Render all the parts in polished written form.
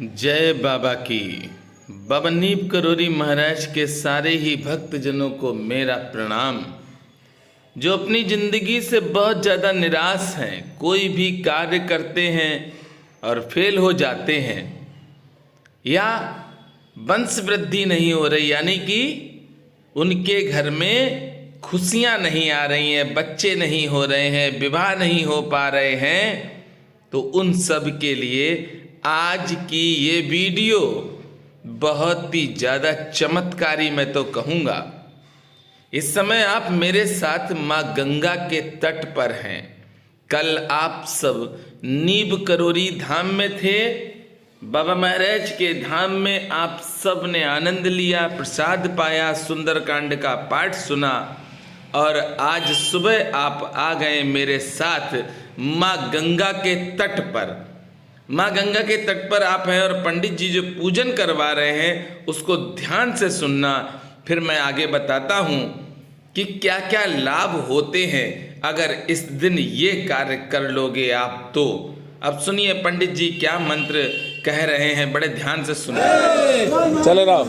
जय बाबा की। बाबा नीब करोरी महाराज के सारे ही भक्तजनों को मेरा प्रणाम। जो अपनी ज़िंदगी से बहुत ज़्यादा निराश हैं, कोई भी कार्य करते हैं और फेल हो जाते हैं, या वंश वृद्धि नहीं हो रही, यानी कि उनके घर में खुशियाँ नहीं आ रही हैं, बच्चे नहीं हो रहे हैं, विवाह नहीं हो पा रहे हैं, तो उन सब के लिए आज की ये वीडियो बहुत ही ज़्यादा चमत्कारी मैं तो कहूँगा। इस समय आप मेरे साथ माँ गंगा के तट पर हैं। कल आप सब नीब करोरी धाम में थे। बाबा महाराज के धाम में आप सब ने आनंद लिया, प्रसाद पाया, सुंदरकांड का पाठ सुना, और आज सुबह आप आ गए मेरे साथ माँ गंगा के तट पर। माँ गंगा के तट पर आप हैं और पंडित जी जो पूजन करवा रहे हैं उसको ध्यान से सुनना, फिर मैं आगे बताता हूँ कि क्या क्या लाभ होते हैं अगर इस दिन ये कार्य कर लोगे आप तो। अब सुनिए पंडित जी क्या मंत्र कह रहे हैं, बड़े ध्यान से सुनिए। चलो राव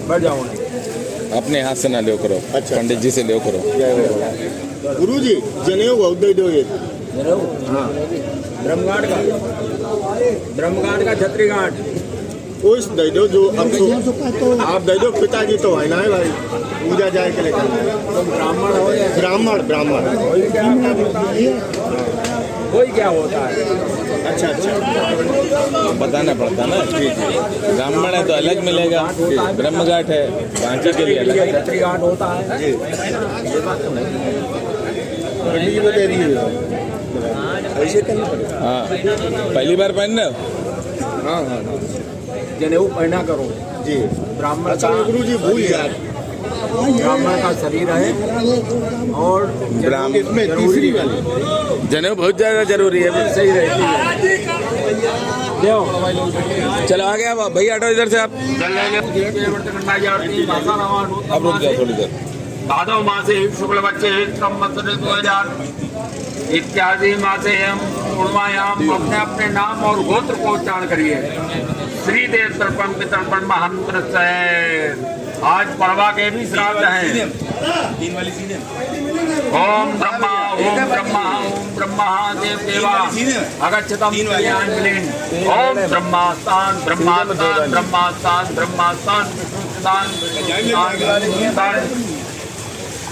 बैठ जाओ, अपने हाथ से ना ले करो। अच्छा, पंडित जी से ले करो। गुरु जी जनेऊ उदय दो ये हाँ ब्रह्मगाट का छत्री घाट उस दे दो जो आप दे दो। पिताजी तो है ना भाई, पूजा जाए के लिए तो ब्राह्मण हो या ब्राह्मण वही क्या होता है। अच्छा बताना पड़ता ना, ब्राह्मण है तो अलग मिलेगा, ब्रह्मघाट है बाकी के लिए अलग छत्री घाट होता है। ऐसे करना पड़ेगा। हाँ, पहली बार पहनना। हाँ जनेऊ पहना करो जी। ब्राह्मण का गुरु जी भूल यार, ब्राह्मण का शरीर है और ब्राह्मण इसमें तीसरी वाली जनेऊ बहुत ज़्यादा जरूरी है, सही रहती है। चलो आ गया भैया, हटो इधर से आप। अब रुक जाओ थोड़ी देर। भादव मासे शुक्ल बच्चे 2000 इत्यादि मासे हम पूर्वायाम अपने अपने नाम और गोत्र को उच्चारण करिए। श्रीदेव तर्पण पितर्पण महामंत्र से आज पड़वा के भी श्राद्ध हैं। ओम ब्रह्मा देव देवा अगच्छतम कल्याणबलिं। ओम ब्रह्मास्तान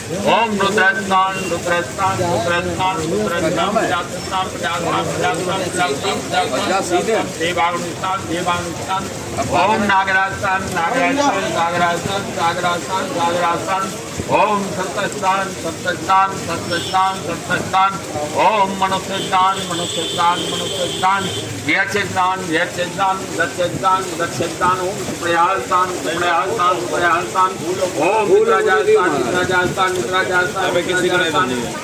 ओम रुद्रस्तान देवानुष्ठान। ओम नागरास्तान ओम सप्तस्तान। ओम मनुष्यस्तान व्यक्षस्तान। ओम प्रयासतान। ओम राजस्थान।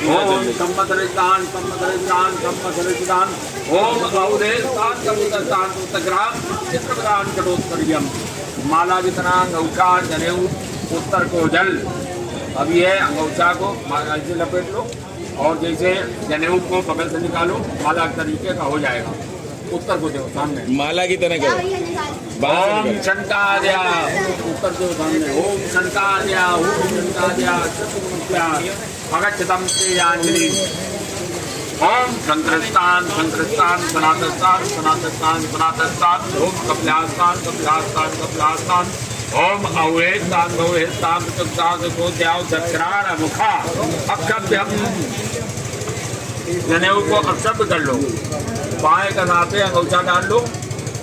ओम संवत्सरितान। ओम अवधेयस्तान उत्तरग्राम चित्रप्रदान कटोत्तरीयम। माला वितना अंगौछा जनेऊ उत्तर को जल। अब ये अंगौछा को माला से लपेट लो और जैसे जनेऊ को बगल से निकालो, माला तरीके का हो जाएगा। उत्तर को दो सामने, माला की तरह करो। ओम शंकार्या उत्तर को सामने। ओम शंकार्या अगच्छतम श्रेयांजलि। ओम संक्रस्तान। ओम कपिलास्तान। ओम अवहेस्तान दक्षिणान मुखा अक्षभ्यम। जनेऊ को अक्षभ कर लो, बाएं का नाते अंगूठा डाल लो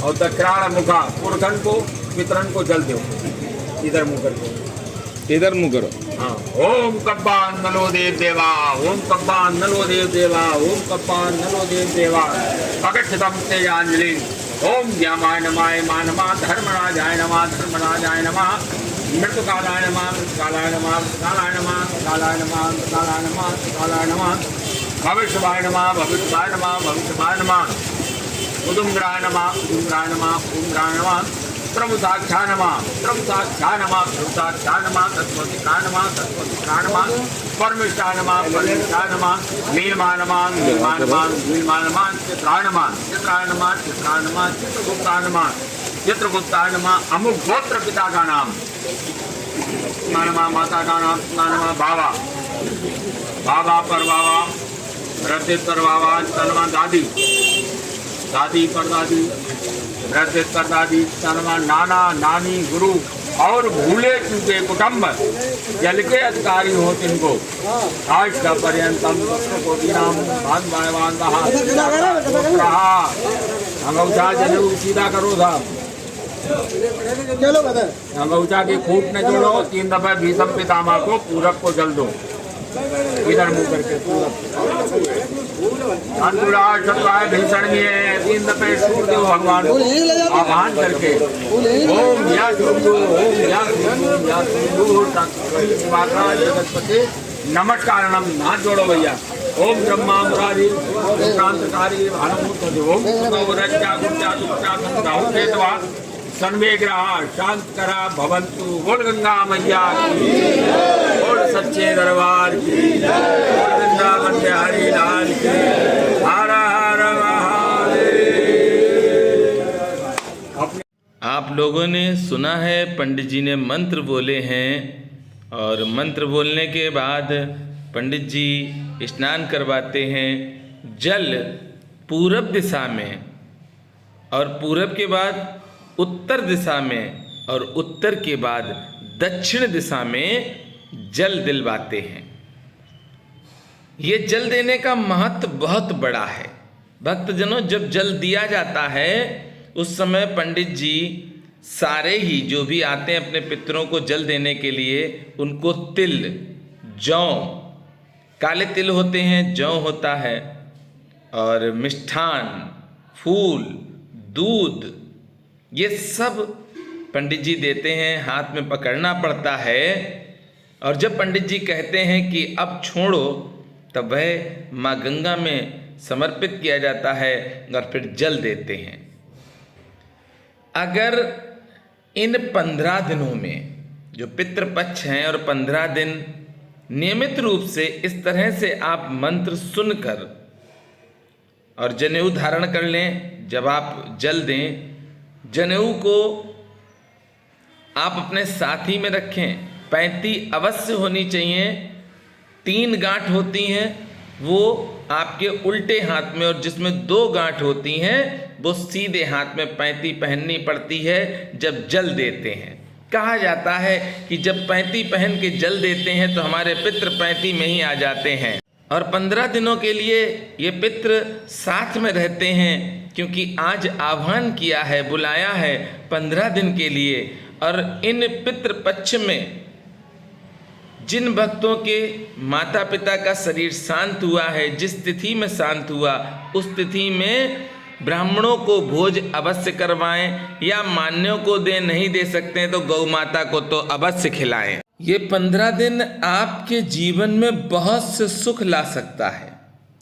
और दक्षिणान मुखा पुरखन को पितरन को जल दो। इधर मुंह करो। हाँ। ओम कब्बान नलो देव देवा अगच्छतम तेजांजलि। ओम ज्ञामाय नमाय मानवा धर्मराजाय नमः। मृतकालाय नमः। भविष्यवाय नमः। उदुम्राय नमः। प्रमुसाख्या नमः प्रमुसाख्या नमः प्रमुसाख्या नमः सरस्वती नमः सरस्वती नमः परमेष्ठा नमः परमेष्ठा नमः नीलमा नमः नीलमा नमः नीलमा नमः चित्रा नमः चित्रा नमः चित्रा नमः चित्रगुप्ता नमः चित्रगुप्ता नमः अमुक गोत्र पिता का नाम नमः माता का नाम नमः बाबा बाबा पर बाबा रद्दित पर बाबा तनमा दादी दादी पर दादी रद्दित पर दादी तनमा नाना नानी गुरु और भूले चूके कुटुंब जल के अधिकारी हो तिनको आज का पर्यंतम कोटिनाम अंगौछा जनेऊ सीधा करो था अंगौछा की खूट न जोड़ो 3 दफे भीषम पितामह को पूरब को जल दो इधर मुंह करके पूरब शत्रुराय भीषण भी है 3 दफे सूर देव भगवान आह्वान करके ओम या सिंधु ओम या सिंधु या सिंधु माता जगतपति नमस्कार हाथ जोड़ो भैया ओम ब्रह्मा मुरारी क्रांतकारी भानुमूर्त ओम रज्जा गुज्जा दुष्टा संग्रह सन्वेग्रह शांत करा भवंतु बोल गंगा मैया की बोल सच्चे दरबार की बोल वृंदावन बिहारी लाल की हर हर महादेव। आप लोगों ने सुना है पंडित जी ने मंत्र बोले हैं और मंत्र बोलने के बाद पंडित जी स्नान करवाते हैं जल पूरब दिशा में और पूरब के बाद उत्तर दिशा में और उत्तर के बाद दक्षिण दिशा में जल दिलवाते हैं। ये जल देने का महत्व बहुत बड़ा है। भक्तजनों, जब जल दिया जाता है उस समय पंडित जी सारे ही जो भी आते हैं अपने पितरों को जल देने के लिए उनको तिल, जौ, काले तिल होते हैं, जौ होता है और मिष्ठान, फूल, दूध, ये सब पंडित जी देते हैं। हाथ में पकड़ना पड़ता है और जब पंडित जी कहते हैं कि अब छोड़ो तब वह माँ गंगा में समर्पित किया जाता है और फिर जल देते हैं। अगर इन 15 दिनों में जो पितृपक्ष हैं और 15 दिन नियमित रूप से इस तरह से आप मंत्र सुनकर और जनेऊ धारण कर लें, जब आप जल दें जनेऊ को आप अपने साथी में रखें। 35 अवश्य होनी चाहिए। 3 गांठ होती हैं वो आपके उल्टे हाथ में और जिसमें 2 गांठ होती हैं वो सीधे हाथ में 35 पहननी पड़ती है जब जल देते हैं। कहा जाता है कि जब 35 पहन के जल देते हैं तो हमारे पितृ 35 में ही आ जाते हैं और 15 दिनों के लिए ये पितृ साथ में रहते हैं क्योंकि आज आह्वान किया है, बुलाया है 15 दिन के लिए। और इन पितृपक्ष में जिन भक्तों के माता पिता का शरीर शांत हुआ है, जिस तिथि में शांत हुआ उस तिथि में ब्राह्मणों को भोज अवश्य करवाएं या मान्यों को दें, नहीं दे सकते हैं तो गौ माता को तो अवश्य खिलाएं। ये 15 दिन आपके जीवन में बहुत से सुख ला सकता है।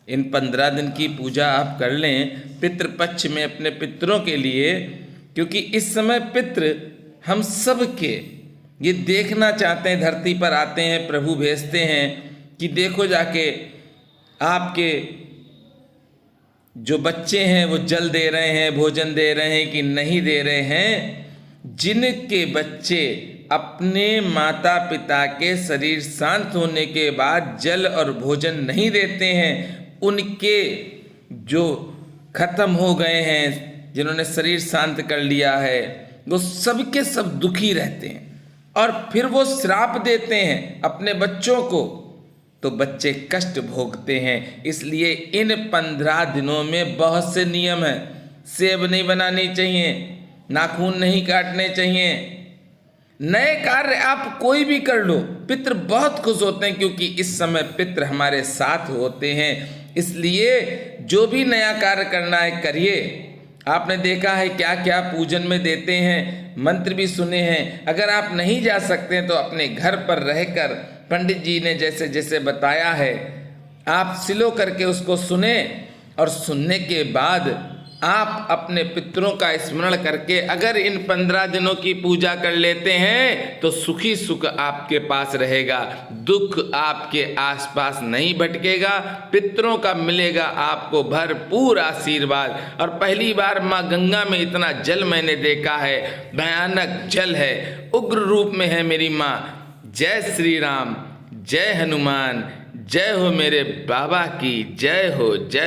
इन 15 दिन की पूजा आप कर लें पितृपक्ष में अपने पितरों के लिए, क्योंकि इस समय पितृ हम सब के ये देखना चाहते हैं, धरती पर आते हैं, प्रभु भेजते हैं कि देखो जाके आपके जो बच्चे हैं वो जल दे रहे हैं, भोजन दे रहे हैं कि नहीं दे रहे हैं। जिनके बच्चे अपने माता पिता के शरीर शांत होने के बाद जल और भोजन नहीं देते हैं, उनके जो खत्म हो गए हैं, जिन्होंने शरीर शांत कर लिया है, वो सबके सब दुखी रहते हैं और फिर वो श्राप देते हैं अपने बच्चों को, तो बच्चे कष्ट भोगते हैं। इसलिए इन 15 दिनों में बहुत से नियम हैं। सेब नहीं बनानी चाहिए, नाखून नहीं काटने चाहिए, नए कार्य आप कोई भी कर लो, पितृ बहुत खुश होते हैं क्योंकि इस समय पितृ हमारे साथ होते हैं। इसलिए जो भी नया कार्य करना है करिए। आपने देखा है क्या क्या पूजन में देते हैं, मंत्र भी सुने हैं। अगर आप नहीं जा सकते तो अपने घर पर रहकर पंडित जी ने जैसे जैसे बताया है आप सिलो करके उसको सुने और सुनने के बाद आप अपने पितरों का स्मरण करके अगर इन 15 दिनों की पूजा कर लेते हैं तो सुखी सुख आपके पास रहेगा, दुख आपके आसपास नहीं भटकेगा, पितरों का मिलेगा आपको भरपूर आशीर्वाद। और पहली बार माँ गंगा में इतना जल मैंने देखा है, भयानक जल है, उग्र रूप में है मेरी माँ। जय श्री राम, जय हनुमान, जय हो मेरे बाबा की, जय हो जय।